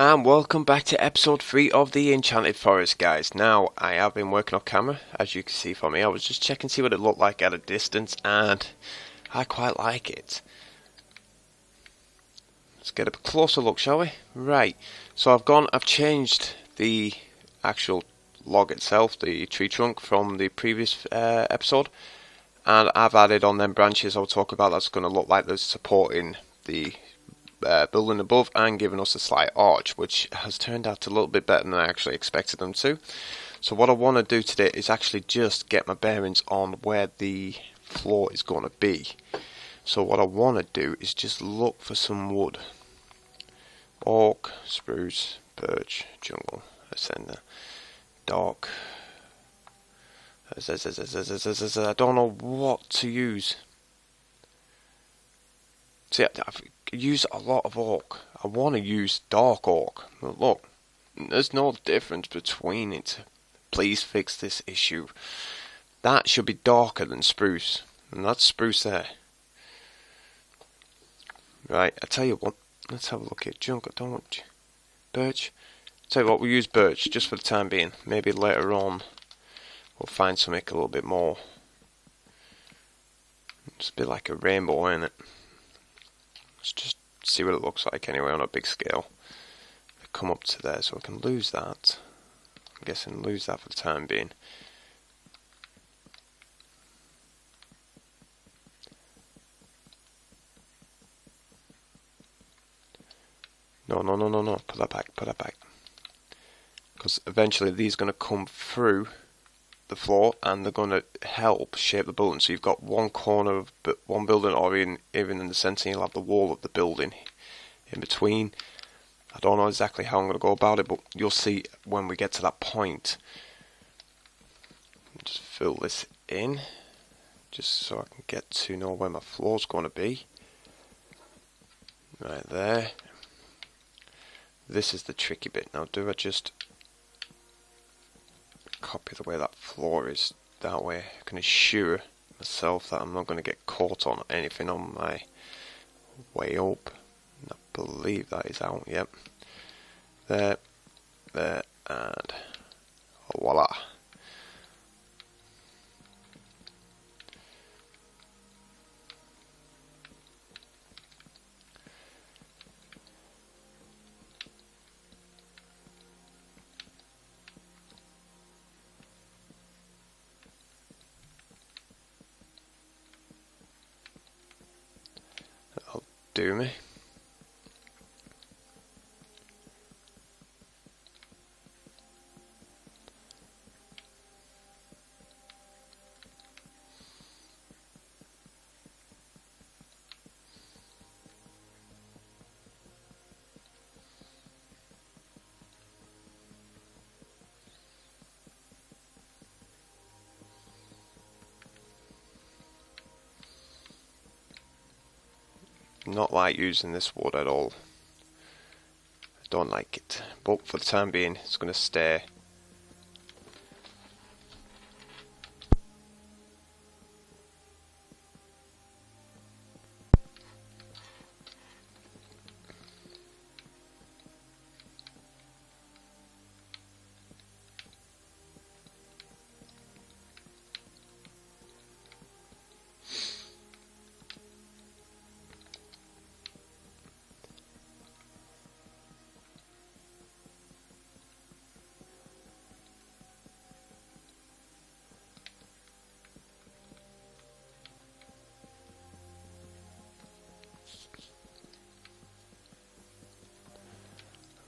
And welcome back to episode 3 of the Enchanted Forest, guys. Now, I have been working off camera, as you can see from me. I was just checking to see what it looked like at a distance, and I quite like it. Let's get a closer look, shall we? Right, so I've changed the actual log itself, the tree trunk from the previous episode, and I've added on them branches I'll talk about that's going to look like they're supporting the building above and giving us a slight arch, which has turned out a little bit better than I actually expected them to. So what I want to do today is actually just get my bearings on where the floor is going to be. So what I want to do is just look for some wood. Oak, spruce, birch, jungle, ascender, dark. I don't know what to use. See, I've used a lot of oak. I want to use dark oak. But look, there's no difference between it. Please fix this issue. That should be darker than spruce. And that's spruce there. Right, I tell you what. Let's have a look at jungle. Don't want birch. Tell you what, we'll use birch just for the time being. Maybe later on we'll find something a little bit more. It's a bit like a rainbow, isn't it? Let's just see what it looks like anyway on a big scale. Come up to there so we can lose that. I'm guessing lose that for the time being. No. Put that back. Because eventually these are going to come through the floor and they're going to help shape the building. So you've got one corner of one building, or even in the centre you'll have the wall of the building in between. I don't know exactly how I'm going to go about it, but you'll see when we get to that point. Just fill this in, just so I can get to know where my floor's going to be. Right there. This is the tricky bit. Now, do I just copy the way that floor is? That way I can assure myself that I'm not going to get caught on anything on my way up. I believe that is out. Yep. There, and voila. That'll do me. Not like using this wood at all. I don't like it, but for the time being it's going to stay.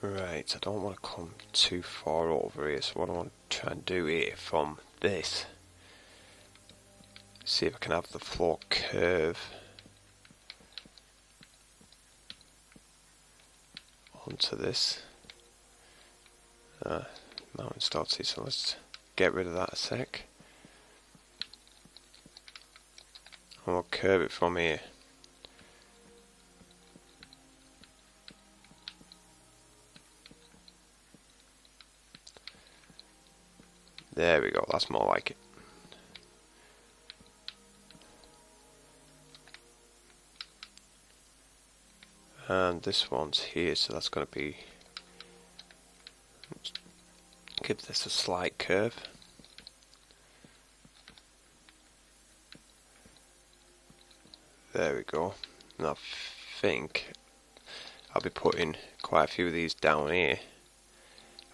Right, I don't want to come too far over here, so what I want to try and do here from this, see if I can have the floor curve onto this mountain starts here, so let's get rid of that a sec. And we'll curve it from here. There we go, that's more like it. And this one's here, so that's going to be Give this a slight curve. There we go. And I think I'll be putting quite a few of these down here,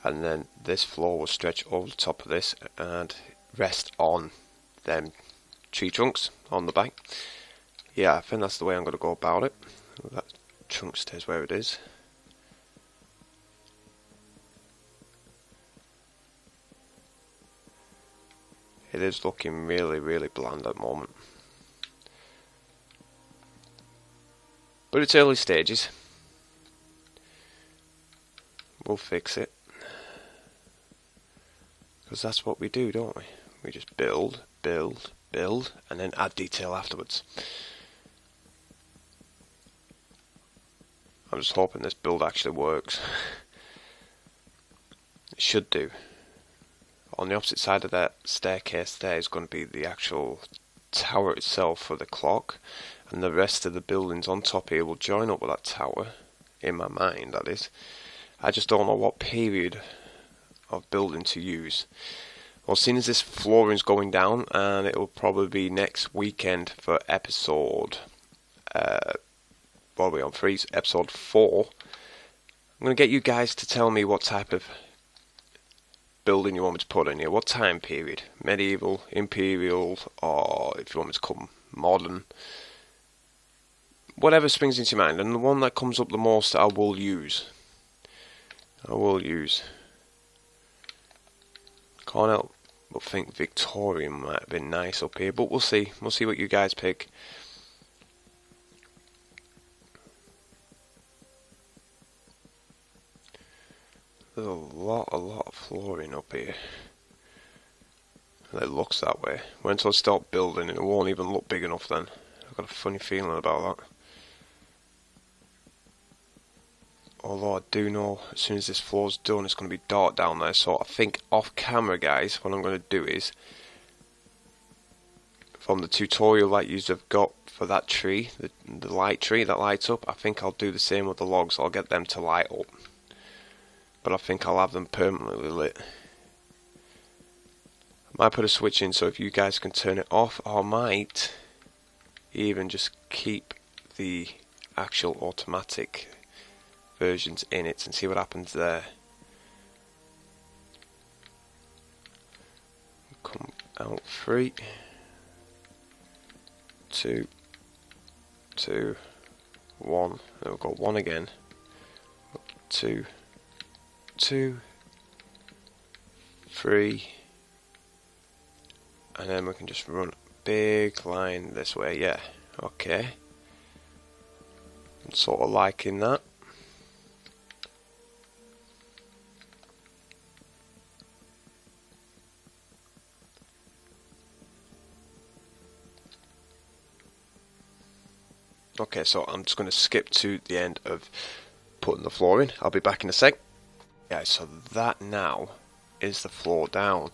and then this floor will stretch over the top of this and rest on them tree trunks on the back. Yeah, I think that's the way I'm going to go about it. That trunk stays where it is. It is looking really, really bland at the moment. But it's early stages. We'll fix it. Because that's what we do, don't we? We just build, build, build, and then add detail afterwards. I'm just hoping this build actually works. It should do. On the opposite side of that staircase there is going to be the actual tower itself for the clock, and the rest of the buildings on top here will join up with that tower, in my mind that is. I just don't know what period of building to use. Well, seeing as this flooring's going down, and it will probably be next weekend for episode what are we on? Episode 4. I'm going to get you guys to tell me what type of building you want me to put in here. What time period? Medieval, imperial, or if you want me to come modern. Whatever springs into your mind. And the one that comes up the most I will use. Can't help but think Victorian might have been nice up here. But we'll see. We'll see what you guys pick. There's a lot of flooring up here. It looks that way. Once I start building, it won't even look big enough then. I've got a funny feeling about that. Although I do know as soon as this floor's done, it's going to be dark down there. So I think off camera, guys, what I'm going to do is, from the tutorial that you have got for that tree, the light tree that lights up, I think I'll do the same with the logs. I'll get them to light up. But I think I'll have them permanently lit. I might put a switch in so if you guys can turn it off, or I might even just keep the actual automatic versions in it and see what happens there. Come out 3, 2, 2, 1. Then we've got 1 again. 2, 2, 3, and then we can just run a big line this way. Yeah, okay. I'm sort of liking that. Okay, so I'm just going to skip to the end of putting the floor in. I'll be back in a sec. Yeah, so that now is the floor down,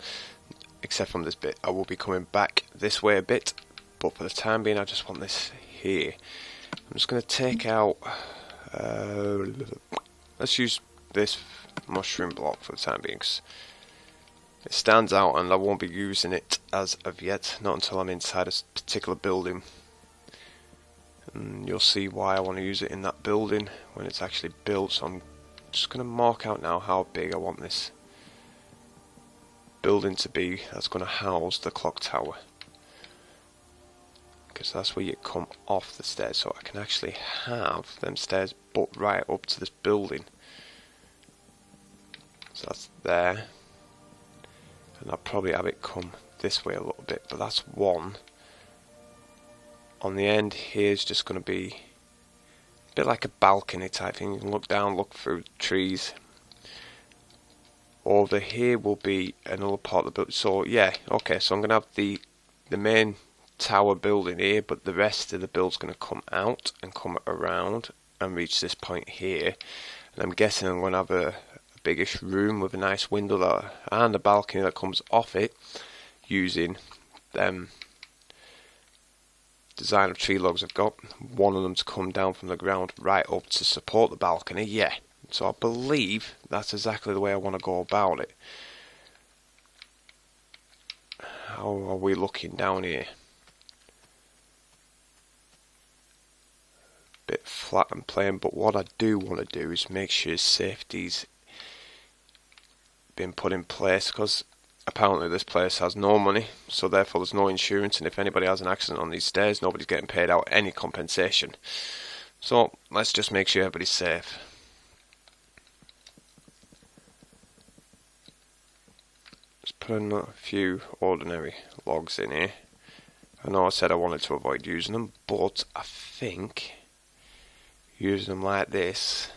except from this bit. I will be coming back this way a bit, but for the time being I just want this here. I'm just going to take out, let's use this mushroom block for the time being, 'cause it stands out and I won't be using it as of yet, not until I'm inside a particular building. And you'll see why I want to use it in that building when it's actually built. So I'm just going to mark out now how big I want this building to be that's going to house the clock tower, because that's where you come off the stairs, so I can actually have them stairs butt right up to this building. So that's there, and I'll probably have it come this way a little bit, but that's one. On the end here is just going to be a bit like a balcony type thing. You can look down, look through trees. Over here will be another part of the building. So yeah, okay, so I'm going to have the main tower building here, but the rest of the build's going to come out and come around and reach this point here. And I'm guessing I'm going to have a biggish room with a nice window and a balcony that comes off it, using them design of tree logs I've got. One of them to come down from the ground right up to support the balcony. Yeah, so I believe that's exactly the way I want to go about it. How are we looking down here? Bit flat and plain, but what I do want to do is make sure safety's been put in place, because apparently this place has no money, so therefore there's no insurance, and if anybody has an accident on these stairs, nobody's getting paid out any compensation. So let's just make sure everybody's safe. Let's put in a few ordinary logs in here. I know I said I wanted to avoid using them, but I think using them like this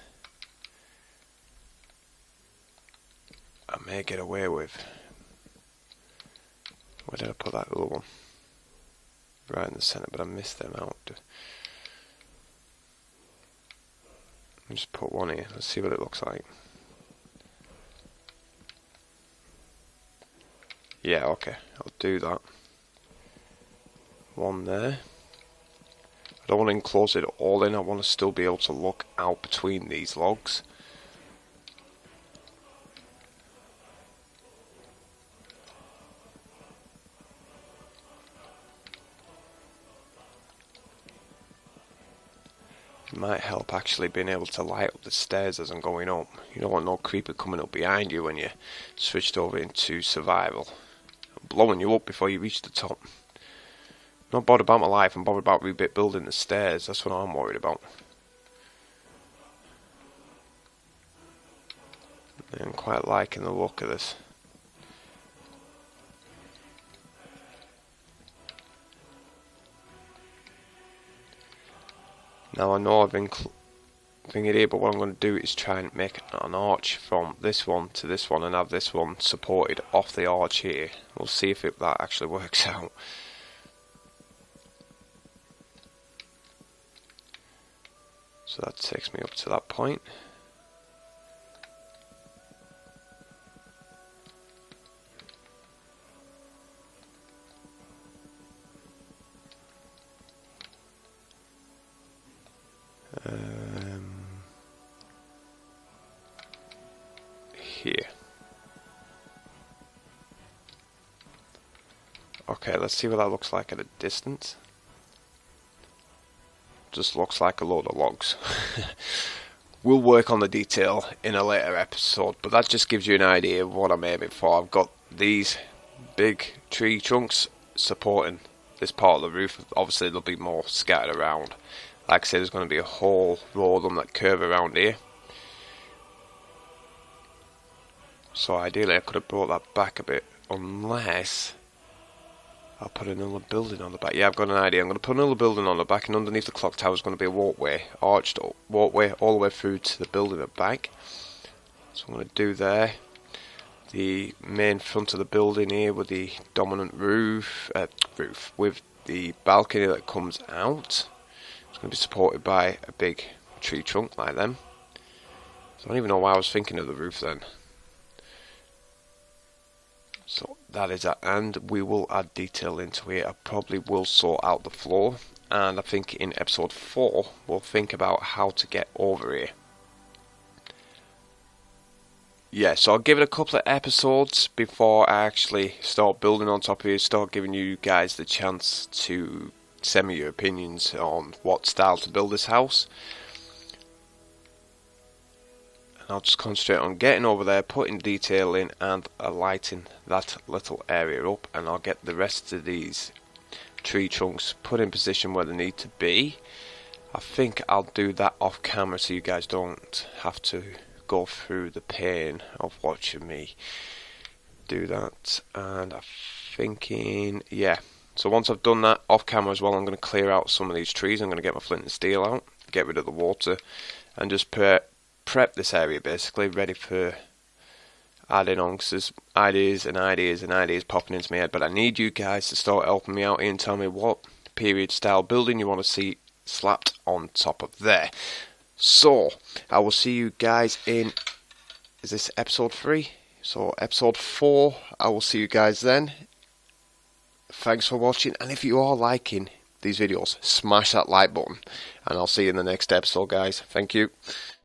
I may get away with. Where did I put that little one? Right in the centre, but I missed them out. Just put one here, let's see what it looks like. Yeah, okay, I'll do that. One there. I don't want to enclose it all in, I want to still be able to look out between these logs. It might help actually being able to light up the stairs as I'm going up. You don't want no creeper coming up behind you when you switched over into survival, blowing you up before you reach the top. Not bothered about my life, I'm bothered about rebuilding the stairs. That's what I'm worried about. I'm quite liking the look of this. Now I know I've been thinking here, but what I'm going to do is try and make an arch from this one to this one and have this one supported off the arch here. We'll see if that actually works out. So that takes me up to that point. Here. Okay, let's see what that looks like at a distance. Just looks like a load of logs. We'll work on the detail in a later episode, but that just gives you an idea of what I'm aiming for. I've got these big tree trunks supporting this part of the roof. Obviously there'll be more scattered around. Like I said, there's going to be a whole row of them that curve around here. So ideally I could have brought that back a bit, unless I'll put another building on the back. Yeah, I've got an idea. I'm going to put another building on the back, and underneath the clock tower is going to be a walkway, arched walkway all the way through to the building at the back. So I'm going to do there. The main front of the building here with the dominant roof with the balcony that comes out. It's going to be supported by a big tree trunk like them. So I don't even know why I was thinking of the roof then. So that is that, and we will add detail into it. I probably will sort out the floor, and I think in episode 4 we'll think about how to get over here. Yeah, so I'll give it a couple of episodes before I actually start building on top of it, start giving you guys the chance to send me your opinions on what style to build this house. I'll just concentrate on getting over there, putting detail in and lighting that little area up, and I'll get the rest of these tree trunks put in position where they need to be. I think I'll do that off camera so you guys don't have to go through the pain of watching me do that. And I'm thinking, yeah, so once I've done that off camera as well, I'm going to clear out some of these trees. I'm going to get my flint and steel out, get rid of the water, and just prep this area basically ready for adding on, because there's ideas and ideas and ideas popping into my head, but I need you guys to start helping me out here and tell me what period style building you want to see slapped on top of there. So I will see you guys in, is this episode 3? So episode 4, I will see you guys then. Thanks for watching, and if you are liking these videos, smash that like button, and I'll see you in the next episode, guys. Thank you.